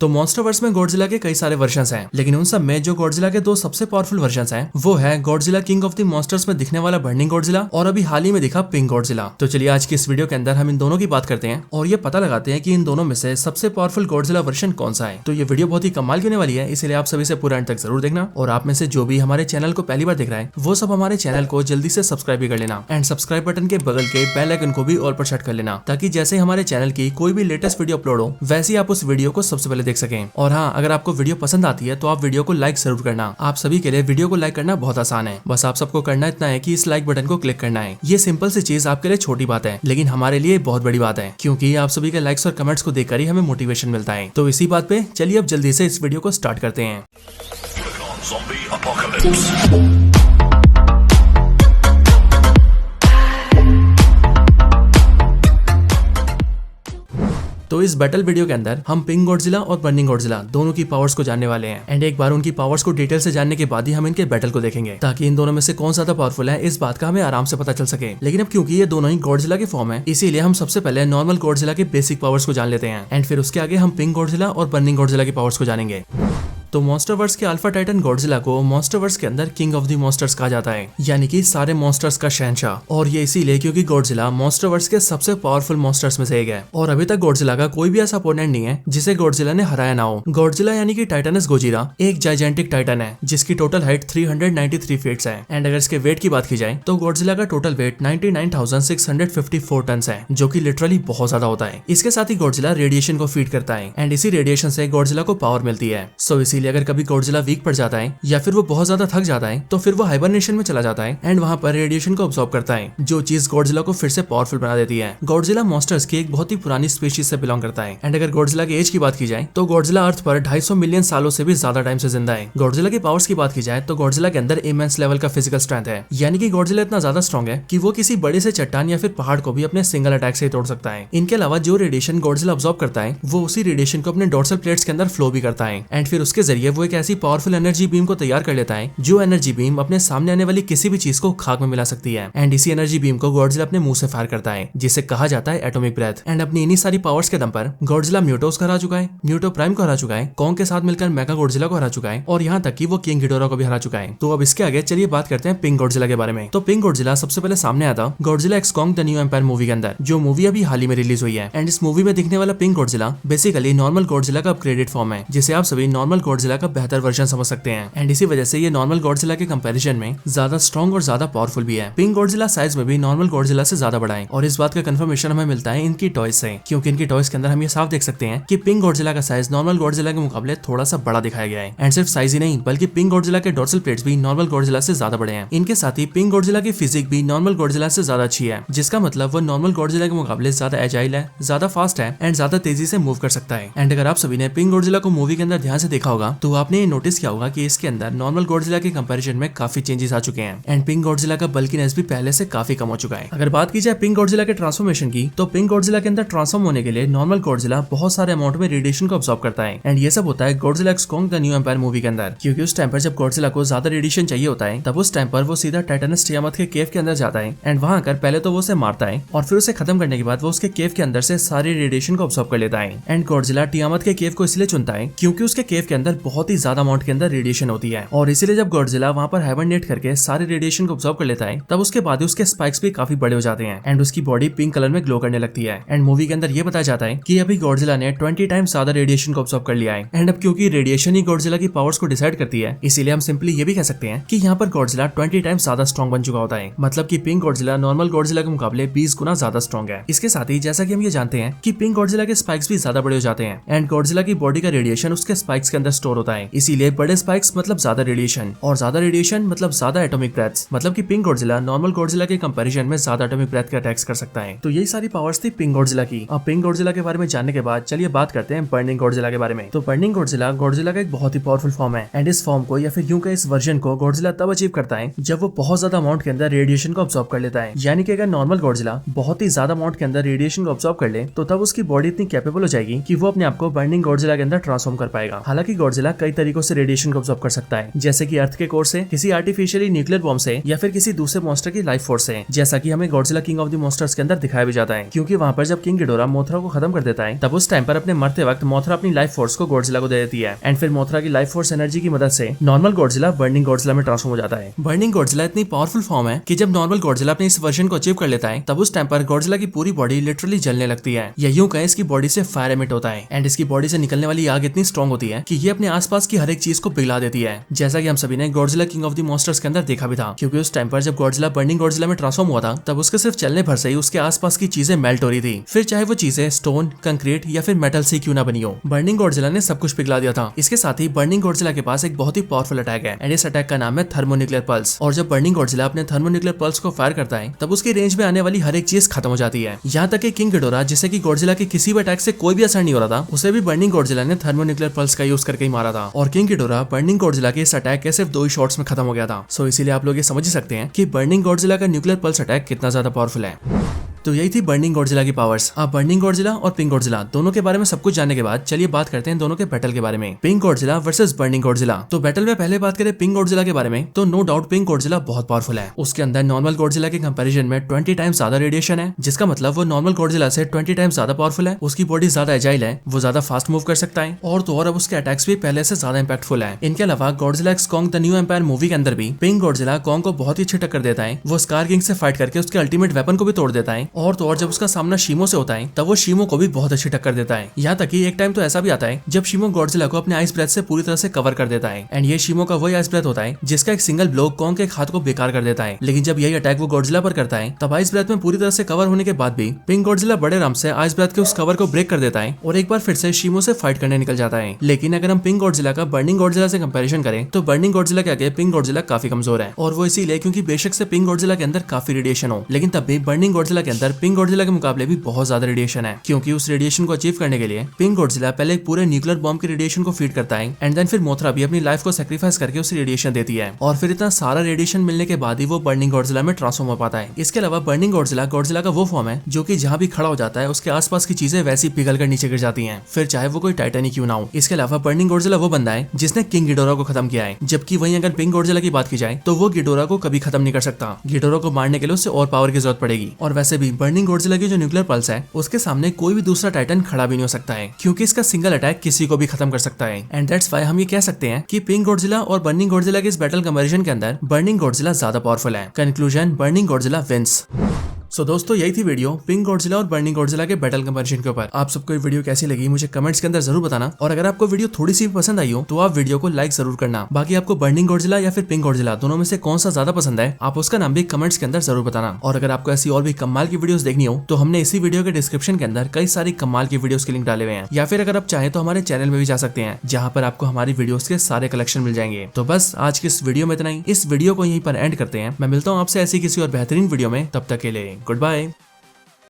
तो मॉन्स्टरवर्स में गॉडजिला के कई सारे वर्जन्स हैं, लेकिन उन सब में जो गॉडजिला के दो सबसे पावरफुल वर्जन्स हैं वो है Godzilla king of the monsters में दिखने वाला बर्निंग गॉडजिला और अभी हाल ही में दिखा पिंक गॉडजिला। तो चलिए आज की इस वीडियो के अंदर हम इन दोनों की बात करते हैं और ये पता लगाते हैं कि इन दोनों में से सबसे पावरफुल गॉडजिला वर्जन कौन सा है। तो ये वीडियो बहुत ही कमाल की होने वाली है, इसलिए आप सभी से पूरा अंत तक जरूर देखना। और आप में से जो भी हमारे चैनल को पहली बार देख रहा है वो सब हमारे चैनल को जल्दी से सब्सक्राइब भी कर लेना एंड सब्सक्राइब बटन के बगल के बेल आइकन को भी ऑल पर सेट कर लेना, ताकि जैसे हमारे चैनल की कोई भी लेटेस्ट वीडियो अपलोड हो वैसे आप उस वीडियो को सबसे पहले देख सकें। और हाँ, अगर आपको वीडियो पसंद आती है तो आप वीडियो को लाइक जरूर करना। आप सभी के लिए वीडियो को लाइक करना बहुत आसान है, बस आप सबको करना इतना है कि इस लाइक बटन को क्लिक करना है। ये सिंपल सी चीज आपके लिए छोटी बात है, लेकिन हमारे लिए बहुत बड़ी बात है, क्योंकि आप सभी के लाइक्स और कमेंट्स को देखकर ही हमें मोटिवेशन मिलता है। तो इसी बात पे चलिए अब जल्दी से इस वीडियो को स्टार्ट करते हैं। तो इस बैटल वीडियो के अंदर हम पिंक गॉडजिला और बर्निंग गॉडजिला दोनों की पावर्स को जानने वाले हैं एंड एक बार उनकी पावर्स को डिटेल से जानने के बाद ही हम इनके बैटल को देखेंगे, ताकि इन दोनों में से कौन ज्यादा पावरफुल है इस बात का हमें आराम से पता चल सके। लेकिन अब क्योंकि ये दोनों ही गॉडजिला के फॉर्म है, इसीलिए हम सबसे पहले नॉर्मल गॉडजिला के बेसिक पावर्स को जान लेते हैं एंड फिर उसके आगे हम पिंक गॉडजिला और बर्निंग गॉडजिला की पावर्स को जानेंगे। तो मॉन्स्टरवर्स के अल्फा टाइटन गॉडजिला को मॉन्स्टरवर्स के अंदर किंग ऑफ द मॉन्स्टर्स कहा जाता है, यानी कि सारे मॉन्स्टर्स का शहंशाह। और ये इसीलिए क्योंकि गॉडजिला मॉन्स्टरवर्स के सबसे पावरफुल मॉन्स्टर्स में से एक है और अभी तक गॉडजिला का कोई भी ऐसा अपोनेंट नहीं है जिसे गॉडजिला ने हराया ना हो। गॉडजिला यानी कि टाइटनस गोजिरा एक जाइजेंटिक टाइटन है जिसकी टोटल हाइट 393 फीट है एंड अगर इसके वेट की बात की जाए तो गॉडजिला का टोटल वेट 99,654 टन है, जो कि लिटरली बहुत ज्यादा होता है। इसके साथ ही गॉडजिला रेडिएशन को फीड करता है एंड इसी रेडिएशन से गॉडजिला को पावर मिलती है। सो इसीलिए अगर कभी गॉडजिला वीक पड़ जाता है या फिर वो बहुत ज्यादा थक जाता है तो फिर वो हाइबरनेशन में चला जाता है एंड वहां पर रेडिएशन को अब्सॉर्ब करता है, जो चीज गॉडजिला को फिर से पावरफुल बना देती है। गॉडजिला मॉन्स्टर्स की एक बहुत ही पुरानी स्पीशीज से बिलोंग करता है एंड अगर गॉडजिला की एज की बात की जाए तो गॉडजिला अर्थ पर 250 मिलियन सालों से भी ज्यादा टाइम से जिंदा है। गॉडजिला की पावर्स की बात की जाए तो गॉडजिला के अंदर इमेंस लेवल का फिजिकल स्ट्रेंथ है, यानी कि गॉडजिला इतना ज्यादा स्ट्रॉन्ग है कि वो किसी बड़े से चट्टान या फिर पहाड़ को भी अपने सिंगल अटैक से तोड़ सकता है। इनके अलावा जो रेडिएशन गॉडजिला अब्सॉर्ब करता है वो उसी रेडिएशन को अपने डोर्सल प्लेट्स के अंदर फ्लो भी करता है एंड फिर उसके जरिए वो एक ऐसी पावरफुल एनर्जी बीम को तैयार कर लेता है जो एनर्जी बीम अपने सामने आने वाली किसी भी चीज को खाक में मिला सकती है एंड इसी एनर्जी बीम को गॉडजिला अपने मुंह से फायर करता है, जिसे कहा जाता है एटॉमिक ब्रेथ। एंड अपनी इन्हीं सारी पावर्स के दम पर गॉडजिला म्यूटोस को हरा चुका है, म्यूटो प्राइम को हरा चुका है, कॉन्ग के साथ मिलकर मेगा गॉडजिला को हरा चुका है और यहाँ तक कि वो किंग घिडोरा को भी हरा चुका है। तो अब इसके आगे चलिए बात करते हैं पिंक गॉडजिला के बारे में। तो पिंक गॉडजिला सबसे पहले सामने आया था Godzilla x Kong the new empire movie के अंदर, जो मूवी अभी हाल ही में रिलीज हुई है। एंड इस मूवी में दिखने वाला pink Godzilla basically normal Godzilla का अपग्रेडेड फॉर्म है, जिसे आप सभी नॉर्मल गॉडजिला का बेहतर वर्जन समझ सकते हैं एंड इसी वजह से ये नॉर्मल गॉडजिला के कंपैरिजन में ज्यादा स्ट्रॉन्ग और ज्यादा पावरफुल भी है। पिंक गॉडजिला साइज में भी नॉर्मल गॉडजिला से ज्यादा बड़ा है और इस बात का कंफर्मेशन हमें मिलता है इनकी टॉयज से, क्योंकि इनकी टॉयज के अंदर हम ये साफ देख सकते हैं कि पिंक गॉडजिला का साइज नॉर्मल गॉडजिला के मुकाबले थोड़ा सा बड़ा दिखाया गया है। एंड सिर्फ साइज ही नहीं बल्कि पिंक गॉडजिला के डोर्सल प्लेट्स भी नॉर्मल गॉडजिला से ज्यादा बड़े हैं। इनके साथ ही पिंक गॉडजिला की फिजिक भी नॉर्मल गॉडजिला से ज्यादा अच्छी है, जिसका मतलब वो नॉर्मल गॉडजिला के मुकाबले ज्यादा एजाइल है, ज्यादा फास्ट है एंड ज्यादा तेजी से मूव कर सकता है। एंड अगर आप सभी ने पिंक गॉडजिला को मूवी के अंदर ध्यान से देखा होगा तो आपने ये नोटिस किया होगा कि इसके अंदर नॉर्मल गॉडजिला के कंपैरिजन में काफी चेंजेस आ चुके हैं एंड पिंक गॉडजिला का बल्कीनेस भी पहले से काफी कम हो चुका है। अगर बात की जाए पिंक गॉडजिला के ट्रांसफॉर्मेशन की, तो पिंक गॉडजिला के अंदर ट्रांसफॉर्म होने के लिए नॉर्मल गॉडजिला बहुत सारे अमाउंट में रेडिएशन को अब्सॉर्ब करता है एंड ये सब होता है Godzilla x Kong the new empire movie के अंदर, क्योंकि उस टाइम पर जब गॉडजिला को ज्यादा रेडिएशन चाहिए होता है तब उस टाइम पर वो सीधा टाइटनस टियामत के केव के अंदर जाता है एंड वहां आकर पहले तो वो उसे मारता है और फिर उसे खत्म करने के बाद वो उसके केव के अंदर से सारी रेडिएशन को अब्सॉर्ब कर लेता है। एंड गॉडजिला टियामत के केव को इसलिए चुनता है क्योंकि उसके केव के अंदर बहुत ही ज्यादा अमाउंट के अंदर रेडिएशन होती है और इसीलिए जब गॉडजिला वहां पर हाइबरनेट करके सारे रेडिएशन को अब्सॉर्ब कर लेता है तब उसके बाद उसके स्पाइक्स भी काफी बड़े हो जाते हैं एंड उसकी बॉडी पिंक कलर में ग्लो करने लगती है। एंड मूवी के अंदर ये बताया जाता है कि अभी गॉडजिला ने 20 टाइम्स ज्यादा रेडिएशन को अब्सॉर्ब कर लिया है एंड अब क्योंकि रेडिएशन ही गॉडजिला की पावर्स को डिसाइड करती है, इसीलिए हम सिंपली ये भी कह सकते हैं कि यहाँ पर गॉडजिला 20 टाइम्स ज्यादा स्ट्रॉन्ग बन चुका होता है, मतलब कि पिंक गॉडजिला नॉर्मल गॉडजिला के मुकाबले 20 गुना ज्यादा स्ट्रॉन्ग है। इसके साथ ही जैसा कि हम ये जानते हैं कि पिंक गॉडजिला के स्पाइक्स भी ज्यादा बड़े हो जाते हैं एंड गॉडजिला की बॉडी का रेडिएशन उसके स्पाइक्स के अंदर स्टोर होता है, इसीलिए बड़े स्पाइक्स मतलब ज्यादा रेडिएशन और ज्यादा रेडिएशन मतलब ज्यादा एटॉमिक ब्रेथ्स, मतलब कि पिंक गॉडजिला नॉर्मल गॉडजिला के कंपैरिजन में ज्यादा एटॉमिक ब्रेथ के अटैक्स कर सकता है। तो यही सारी पावर्स थी पिंक गॉडजिला की। अब पिंक गॉडजिला के बारे में जानने के बाद चलिए बात करते हैं बर्निंग गॉडजिला के बारे में। तो बर्निंग गॉडजिला गॉडजिला का एक बहुत ही पावरफुल फॉर्म है एंड इस फॉर्म को या फिर यूं कहें इस वर्जन को गॉडजिला तब अचीव करता है जब वो बहुत ज्यादा अमाउंट के अंदर रेडिएशन को अब्सॉर्ब कर लेता है। यानी कि अगर नॉर्मल गॉडजिला बहुत ही ज्यादा अमाउंट के अंदर रेडिएशन को अब्सॉर्ब कर ले तो तब उसकी बॉडी इतनी कैपेबल हो जाएगी कि वो अपने आप को बर्निंग गॉडजिला के अंदर ट्रांसफॉर्म कर पाएगा। हालांकि गॉडजिला कई तरीकों से रेडिएशन को ऑब्जॉर्ब कर सकता है, जैसे कि अर्थ के कोर से, किसी आर्टिफिशियली न्यूक्लियर बॉम्ब से, या फिर किसी दूसरे मॉन्स्टर की लाइफ फोर्स से, जैसा कि हमें Godzilla king of the monsters के अंदर दिखाया भी जाता है। क्योंकि वहां पर जब किंग गिडोरा मोथरा को खत्म कर देता है, तब उस टाइम पर अपने मरते वक्त मोथरा अपनी लाइफ फोर्स को गॉडजिला को दे देती है, एंड फिर मोथरा की लाइफ फोर्स एनर्जी की मदद से नॉर्मल गॉडजिला बर्निंग गॉडजिला में ट्रांसफॉर्म हो जाता है। बर्निंग गॉडजिला इतनी पावरफुल फॉर्म है कि जब नॉर्मल गॉडजिला अपने इस वर्जन को अचीव कर लेता है, तब उस टाइम पर गॉडजिला की पूरी बॉडी लिटरली जलने लगती है, या यूं कहें इसकी बॉडी से फायर एमिट होता है, एंड इसकी बॉडी से निकलने वाली आग इतनी स्ट्रॉन्ग होती है कि ये अपने आसपास की हर एक चीज को पिघला देती है, जैसा कि हम सभी ने Godzilla king of the monsters के अंदर देखा भी था। क्योंकि उस टाइम पर जब गॉडजिला बर्निंग गॉडजिला में ट्रांसफॉर्म हुआ था, तब उसके सिर्फ चलने भर से ही उसके आसपास की चीजें मेल्ट हो रही थी, फिर चाहे वो चीजें स्टोन, कंक्रीट या फिर मेटल से क्यों ना बनी हो। बर्निंग गॉडजिला ने सब कुछ पिघला दिया था। इसके साथ ही बर्निंग गॉडजिला के पास एक बहुत ही पावरफुल अटैक है, एंड इस अटैक का नाम है थर्मोन्यूक्लियर पल्स। और जब बर्निंग गॉडजिला अपने थर्मोन्यूक्लियर पल्स को फायर करता है, तब उसकी रेंज में आने वाली हर एक चीज खत्म हो जाती है, यहाँ तक कि किंग गिडोरा, जिसे कि गॉडजिला के किसी भी अटैक से कोई भी असर नहीं हो रहा था, उसे भी बर्निंग गॉडजिला ने थर्मोन्यूक्लियर पल्स का यूज करके ही मारा था। और किंग गिडोरा बर्निंग गॉडजिला के इस अटैक के सिर्फ 2 ही शॉट्स में खत्म हो गया था। सो इसीलिए आप लोग ये समझ ही सकते हैं कि बर्निंग गॉडजिला का न्यूक्लियर पल्स अटैक कितना ज्यादा पावरफुल है। तो यही थी बर्निंग गॉडजिला की पावर्स। आप बर्निंग गॉडजिला और पिंक गॉडजिला दोनों के बारे में सब कुछ जानने के बाद चलिए बात करते हैं दोनों के बैटल के बारे में। Pink Godzilla versus burning Godzilla. तो बैटल में पहले बात करें पिंक गॉडजिला के बारे में, तो नो डाउट पिंक गॉडजिला बहुत पावरफुल है। उसके अंदर नॉर्मल गॉडजिला के कंपैरिजन में 20 टाइम्स ज्यादा रेडिएशन है, जिसका मतलब वो नॉर्मल गॉडजिला से 20 टाइम्स ज्यादा पावरफुल है। उसकी बॉडी ज्यादा एजाइल है, वो ज्यादा फास्ट मूव कर सकता है, और तो और अब उसके अटैक्स भी पहले से ज्यादा इंपैक्टफुल है। इनके अलावा Godzilla x Kong the new empire movie के अंदर भी पिंक गॉडजिला कॉन्ग को बहुत ही अच्छी टक्कर देता है। वो स्कार किंग से फाइट करके उसके अल्टीमेट वेपन को भी तोड़ देता है, और तो और जब उसका सामना शीमो से होता है, तब वो शीमो को भी बहुत अच्छी टक्कर देता है। यहाँ तक कि एक टाइम तो ऐसा भी आता है जब शीमो गॉडजिला को अपने आइस ब्रेथ से पूरी तरह से कवर कर देता है, एंड ये शीमो का वही आइस ब्रेथ होता है जिसका एक सिंगल ब्लो कॉन्ग के हाथ को बेकार कर देता है। लेकिन जब यही अटैक वो गॉडजिला पर करता है, तब आइस ब्रेथ में पूरी तरह से कवर होने के बाद भी पिंक गॉडजिला बड़े आराम से आइस ब्रेथ के उस कवर को ब्रेक कर देता है, और एक बार फिर से शीमो से फाइट करने निकल जाता है। लेकिन अगर हम पिंक गॉडजिला का बर्निंग गॉडजिला से कंपैरिजन करें, तो बर्निंग गॉडजिला के आगे पिंक गॉडजिला काफी कमजोर है, और वो इसीलिए क्योंकि बेशक से पिंक गॉडजिला के अंदर काफी रेडिएशन हो, लेकिन तब भी बर्निंग गॉडजिला के अंदर पिंक गॉडजिला के मुकाबले भी बहुत ज्यादा रेडिएशन है। क्योंकि उस रेडिएशन को अचीव करने के लिए पिंक गॉडजिला पहले एक पूरे न्यूक्लियर बॉम्ब के रेडिएशन को फीड करता है, एंड देन फिर मोथरा भी अपनी लाइफ को सैक्रिफाइस करके उसे रेडिएशन देती है, और फिर इतना सारा रेडिएशन मिलने के बाद ही वो बर्निंग गॉडजिला में ट्रांसफॉर्म हो पाता है। इसके अलावा बर्निंग गॉडजिला गॉडजिला का वो फॉर्म है जो कि जहाँ भी खड़ा हो जाता है उसके आसपास की चीजें वैसी पिघल कर नीचे गिर जाती हैं, फिर चाहे वो कोई टाइटन ही क्यों ना हो। इसके अलावा बर्निंग गॉडजिला वो बंदा है जिसने किंग गिडोरा को खत्म किया है, जबकि वहीं अगर पिंक गॉडजिला की बात की जाए तो वो गिडोरा को कभी खत्म नहीं कर सकता। गिडोरा को मारने के लिए उससे और पावर की जरूरत पड़ेगी, और वैसे भी बर्निंग गॉडजिला की जो न्यूक्लियर पल्स है उसके सामने कोई भी दूसरा टाइटन खड़ा भी नहीं हो सकता है, क्योंकि इसका सिंगल अटैक किसी को भी खत्म कर सकता है। एंड दैट्स व्हाई हम ये कह सकते हैं कि पिंक गॉडजिला और बर्निंग गॉडजिला के इस बैटल कंपैरिजन के अंदर बर्निंग गॉडजिला ज्यादा पावरफुल है। Conclusion, burning Godzilla wins. So दोस्तों यही थी वीडियो पिंक गॉडजिला और बर्निंग गॉडजिला के बैटल कंपैरिजन के ऊपर। आप सबको ये वीडियो कैसी लगी मुझे कमेंट्स के अंदर जरूर बताना, और अगर आपको वीडियो थोड़ी सी भी पसंद आई हो तो आप वीडियो को लाइक जरूर करना। बाकी आपको बर्निंग गॉडजिला या फिर पिंक गॉडजिला दोनों में से कौन सा ज्यादा पसंद है, आप उसका नाम भी कमेंट्स के अंदर जरूर बताना। और अगर आपको ऐसी और भी कमाल की वीडियोस देखनी हो तो हमने इसी वीडियो के डिस्क्रिप्शन के अंदर कई सारी कमाल की वीडियोस के लिंक डाले हुए हैं, या फिर अगर आप चाहें तो हमारे चैनल में भी जा सकते हैं, जहाँ पर आपको हमारी वीडियोस के सारे कलेक्शन मिल जाएंगे। तो बस आज की इस वीडियो में इतना ही। इस वीडियो को यहीं पर एंड करते हैं। मैं मिलता हूँ आपसे ऐसी किसी और बेहतरीन वीडियो में, तब तक के लिए गुड बाय।